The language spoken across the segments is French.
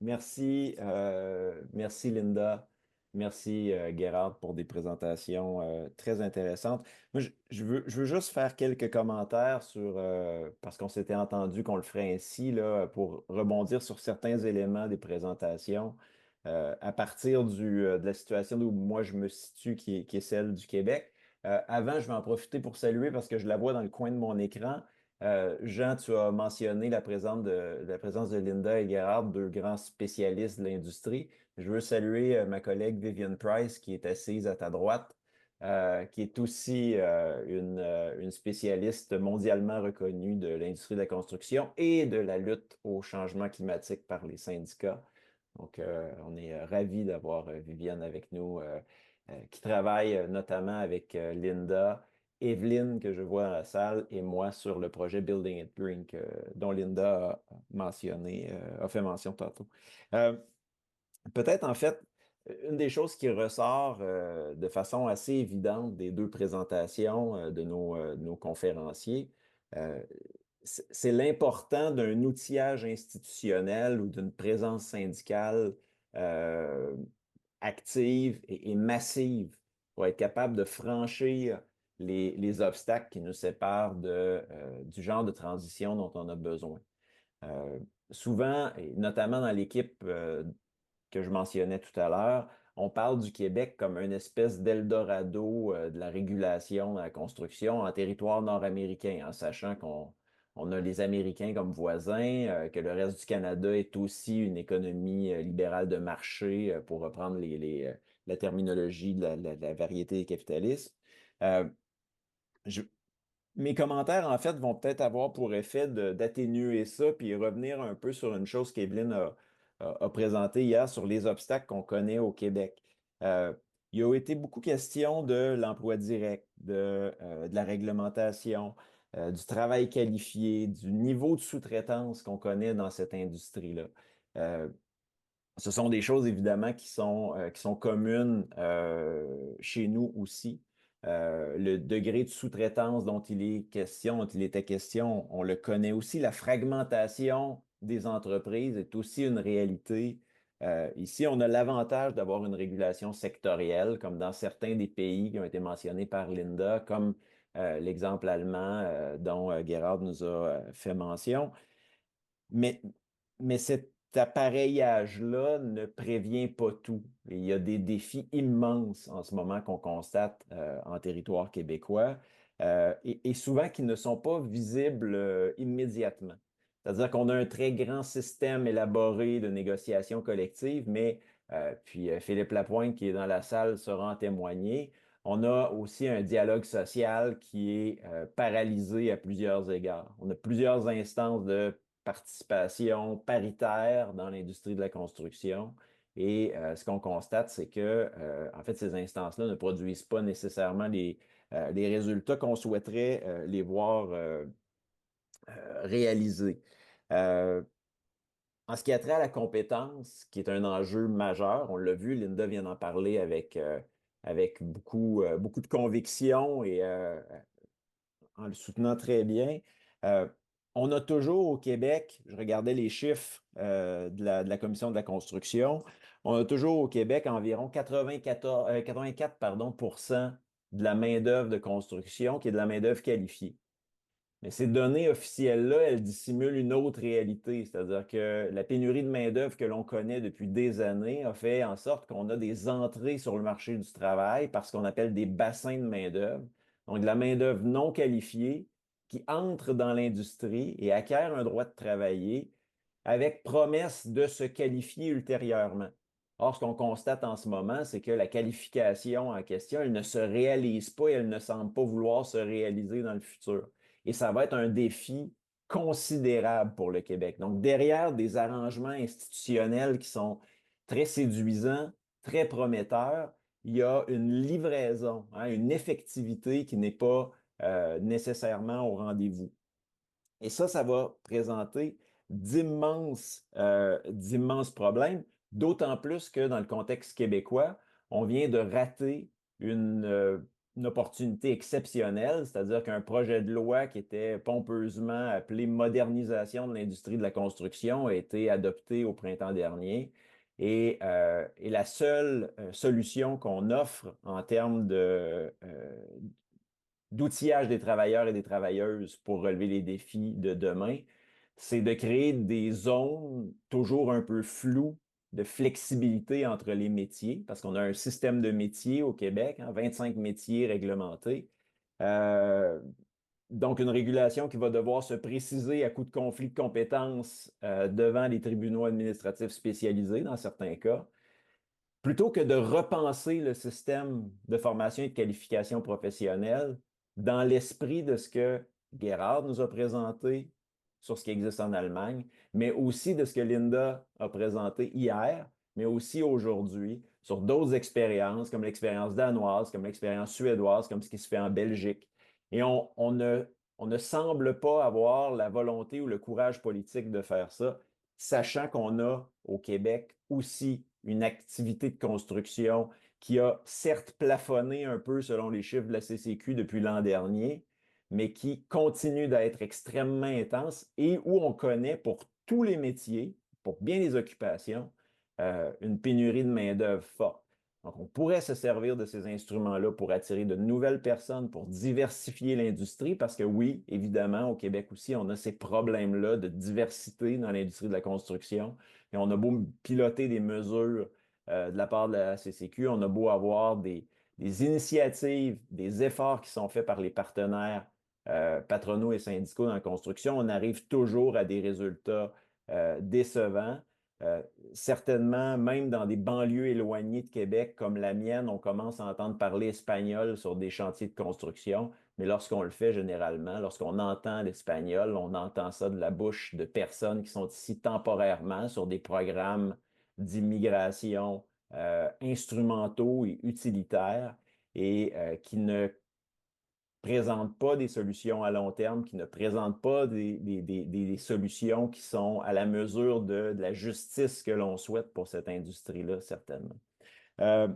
Merci Linda, merci Gerhard pour des présentations très intéressantes. Moi, je veux juste faire quelques commentaires parce qu'on s'était entendu qu'on le ferait ainsi, là, pour rebondir sur certains éléments des présentations à partir de la situation où moi je me situe, qui est celle du Québec. Avant, je vais en profiter pour saluer parce que je la vois dans le coin de mon écran. Jean, tu as mentionné la présence de Linda et Gerhard, deux grands spécialistes de l'industrie. Je veux saluer ma collègue Vivian Price, qui est assise à ta droite, qui est aussi une spécialiste mondialement reconnue de l'industrie de la construction et de la lutte au changement climatique par les syndicats. Donc, on est ravis d'avoir Viviane avec nous, qui travaille notamment avec Linda. Evelyne, que je vois dans la salle, et moi sur le projet Building It Green, dont Linda a fait mention tantôt. Euh, Peut-être, en fait, une des choses qui ressort de façon assez évidente des deux présentations de nos conférenciers, euh, c'est l'important d'un outillage institutionnel ou d'une présence syndicale euh, active et massive pour être capable de franchir les obstacles qui nous séparent du genre de transition dont on a besoin. Euh, Souvent, et notamment dans l'équipe que je mentionnais tout à l'heure, on parle du Québec comme une espèce d'Eldorado de la régulation dans la construction en territoire nord-américain, en sachant qu'on a les Américains comme voisins, que le reste du Canada est aussi une économie libérale de marché, pour reprendre la terminologie de la variété capitaliste. Euh, je- Mes commentaires, en fait, vont peut-être avoir pour effet d'atténuer ça, puis revenir un peu sur une chose qu'Evelyne a présentée hier sur les obstacles qu'on connaît au Québec. Euh, il a été beaucoup question de l'emploi direct, de la réglementation, du travail qualifié, du niveau de sous-traitance qu'on connaît dans cette industrie-là. Euh, Ce sont des choses évidemment qui sont communes chez nous aussi. Le degré de sous-traitance dont il était question, on le connaît aussi. La fragmentation des entreprises est aussi une réalité. Ici, on a l'avantage d'avoir une régulation sectorielle, comme dans certains des pays qui ont été mentionnés par Linda, comme l'exemple allemand dont Gerhard nous a fait mention. Mais, mais cet appareillage-là ne prévient pas tout. Et il y a des défis immenses en ce moment qu'on constate en territoire québécois, et souvent qui ne sont pas visibles immédiatement. C'est-à-dire qu'on a un très grand système élaboré de négociation collective, mais puis Philippe Lapointe, qui est dans la salle, saura en témoigner. On a aussi un dialogue social qui est paralysé à plusieurs égards. On a plusieurs instances de participation paritaire dans l'industrie de la construction. Et ce qu'on constate, c'est que, en fait, ces instances-là ne produisent pas nécessairement les résultats qu'on souhaiterait les voir réalisés. Euh, En ce qui a trait à la compétence, qui est un enjeu majeur, on l'a vu, Linda vient d'en parler avec beaucoup de conviction et en le soutenant très bien. Euh, on a toujours au Québec, je regardais les chiffres de la Commission de la construction, on a toujours au Québec environ 84 pardon, de la main-d'œuvre de construction qui est de la main-d'œuvre qualifiée. Mais ces données officielles-là, elles dissimulent une autre réalité, c'est-à-dire que la pénurie de main-d'œuvre que l'on connaît depuis des années a fait en sorte qu'on a des entrées sur le marché du travail parce qu'on appelle des bassins de main-d'œuvre, donc de la main-d'œuvre non qualifiée qui entre dans l'industrie et acquiert un droit de travailler avec promesse de se qualifier ultérieurement. Or, ce qu'on constate en ce moment, c'est que la qualification en question, elle ne se réalise pas et elle ne semble pas vouloir se réaliser dans le futur. Et ça va être un défi considérable pour le Québec. Donc, derrière des arrangements institutionnels qui sont très séduisants, très prometteurs, il y a une livraison, hein, une effectivité qui n'est pas nécessairement au rendez-vous. Et ça va présenter d'immenses problèmes, d'autant plus que dans le contexte québécois, on vient de rater une une opportunité exceptionnelle, c'est-à-dire qu'un projet de loi qui était pompeusement appelé Modernisation de l'industrie de la construction a été adopté au printemps dernier. Et la seule solution qu'on offre en termes d'outillage des travailleurs et des travailleuses pour relever les défis de demain, c'est de créer des zones toujours un peu floues de flexibilité entre les métiers, parce qu'on a un système de métiers au Québec, hein, 25 métiers réglementés. Euh, donc, une régulation qui va devoir se préciser à coup de conflit de compétences devant les tribunaux administratifs spécialisés dans certains cas. Plutôt que de repenser le système de formation et de qualification professionnelle dans l'esprit de ce que Gerhard nous a présenté sur ce qui existe en Allemagne, mais aussi de ce que Linda a présenté hier, mais aussi aujourd'hui, sur d'autres expériences, comme l'expérience danoise, comme l'expérience suédoise, comme ce qui se fait en Belgique. Et on ne semble pas avoir la volonté ou le courage politique de faire ça, sachant qu'on a au Québec aussi une activité de construction qui a certes plafonné un peu selon les chiffres de la CCQ depuis l'an dernier, mais qui continue d'être extrêmement intense et où on connaît pour tous les métiers, pour bien les occupations, une pénurie de main-d'œuvre forte. Donc, on pourrait se servir de ces instruments-là pour attirer de nouvelles personnes, pour diversifier l'industrie, parce que oui, évidemment, au Québec aussi, on a ces problèmes-là de diversité dans l'industrie de la construction. Et on a beau piloter des mesures de la part de la CCQ, on a beau avoir des initiatives, des efforts qui sont faits par les partenaires patronaux et syndicaux dans la construction, on arrive toujours à des résultats décevants. Euh, Certainement, même dans des banlieues éloignées de Québec comme la mienne, on commence à entendre parler espagnol sur des chantiers de construction. Mais lorsqu'on le fait généralement, lorsqu'on entend l'espagnol, on entend ça de la bouche de personnes qui sont ici temporairement sur des programmes d'immigration instrumentaux et utilitaires et qui ne présentent pas des solutions à long terme, qui ne présentent pas des solutions qui sont à la mesure de la justice que l'on souhaite pour cette industrie-là, certainement. Euh,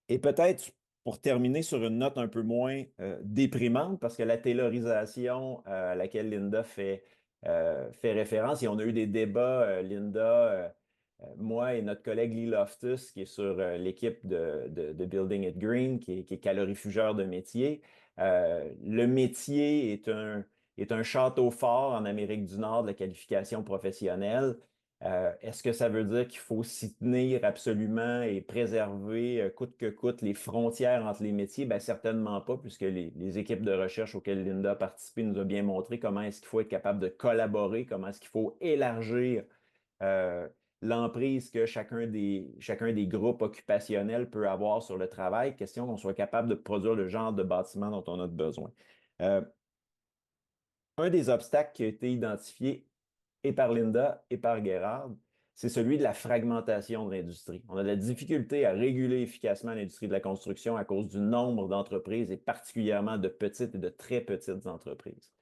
et peut-être pour terminer sur une note un peu moins déprimante, parce que la taylorisation à laquelle Linda fait référence, et on a eu des débats, Linda, moi et notre collègue Lee Loftus, qui est sur l'équipe de Building It Green, qui est calorifugeur de métier. Le métier est un château fort en Amérique du Nord de la qualification professionnelle. Est-ce que ça veut dire qu'il faut s'y tenir absolument et préserver coûte que coûte les frontières entre les métiers? Ben, certainement pas, puisque les équipes de recherche auxquelles Linda a participé nous a bien montré comment est-ce qu'il faut être capable de collaborer, comment est-ce qu'il faut élargir euh, l'emprise que chacun des groupes occupationnels peut avoir sur le travail, question qu'on soit capable de produire le genre de bâtiment dont on a besoin. Euh, un des obstacles qui a été identifié et par Linda et par Gerhard, c'est celui de la fragmentation de l'industrie. On a de la difficulté à réguler efficacement l'industrie de la construction à cause du nombre d'entreprises et particulièrement de petites et de très petites entreprises.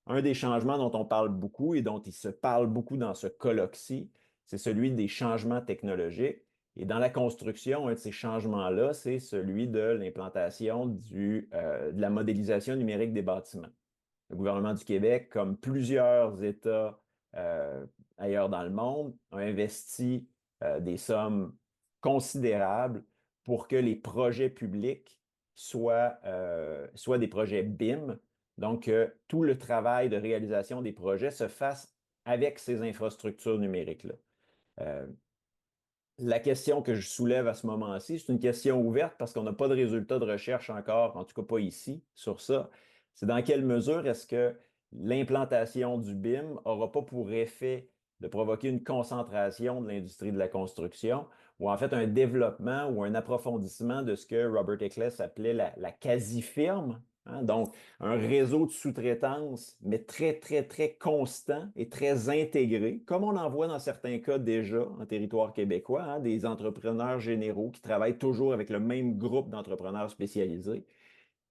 Un des changements dont on parle beaucoup et dont il se parle beaucoup dans ce colloque-ci, c'est celui des changements technologiques. Et dans la construction, un de ces changements-là, c'est celui de l'implantation de la modélisation numérique des bâtiments. Le gouvernement du Québec, comme plusieurs États euh, ailleurs dans le monde, a investi des sommes considérables pour que les projets publics soient des projets BIM. Donc, tout le travail de réalisation des projets se fasse avec ces infrastructures numériques-là. Euh, la question que je soulève à ce moment-ci, c'est une question ouverte parce qu'on n'a pas de résultats de recherche encore, en tout cas pas ici, sur ça. C'est dans quelle mesure est-ce que l'implantation du BIM n'aura pas pour effet de provoquer une concentration de l'industrie de la construction ou en fait un développement ou un approfondissement de ce que Robert Eccles appelait la quasi-firme, hein? Donc, un réseau de sous-traitance, mais très, très, très constant et très intégré, comme on en voit dans certains cas déjà en territoire québécois, hein, des entrepreneurs généraux qui travaillent toujours avec le même groupe d'entrepreneurs spécialisés.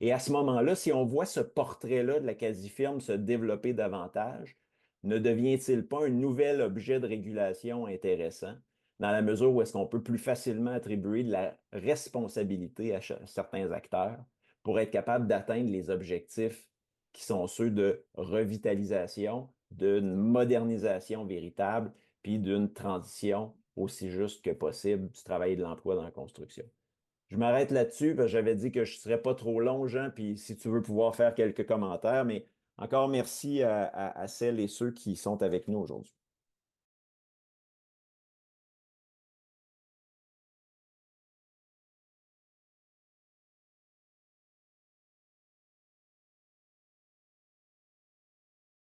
Et à ce moment-là, si on voit ce portrait-là de la quasi-firme se développer davantage, ne devient-il pas un nouvel objet de régulation intéressant dans la mesure où est-ce qu'on peut plus facilement attribuer de la responsabilité à certains acteurs pour être capable d'atteindre les objectifs qui sont ceux de revitalisation, d'une modernisation véritable, puis d'une transition aussi juste que possible du travail et de l'emploi dans la construction. Je m'arrête là-dessus, parce que j'avais dit que je ne serais pas trop long, Jean, puis si tu veux pouvoir faire quelques commentaires, mais encore merci à celles et ceux qui sont avec nous aujourd'hui.